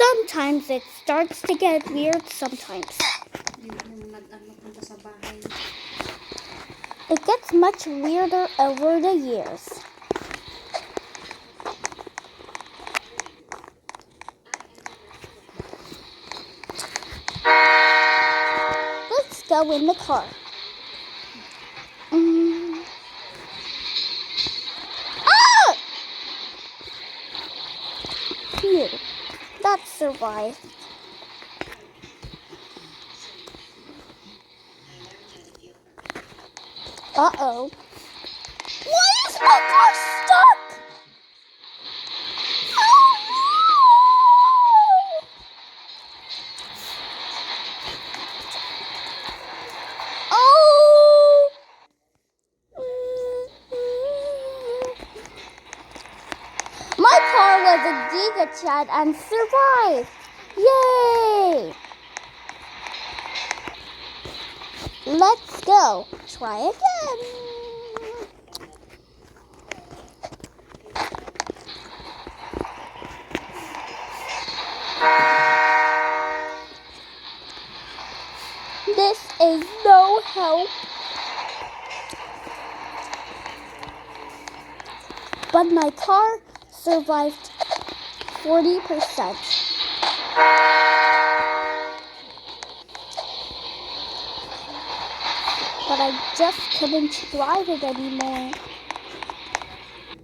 sometimes it starts to get weird sometimes. It gets much weirder over the years. Let's go in the car. Ah! Phew, that survived. Uh-oh. Why is my car stuck? Oh no! Oh! My car was a Giga Chad and survived! Yay! Let's go. Try again. This is no help. But my car survived 40%. But I just couldn't drive it anymore.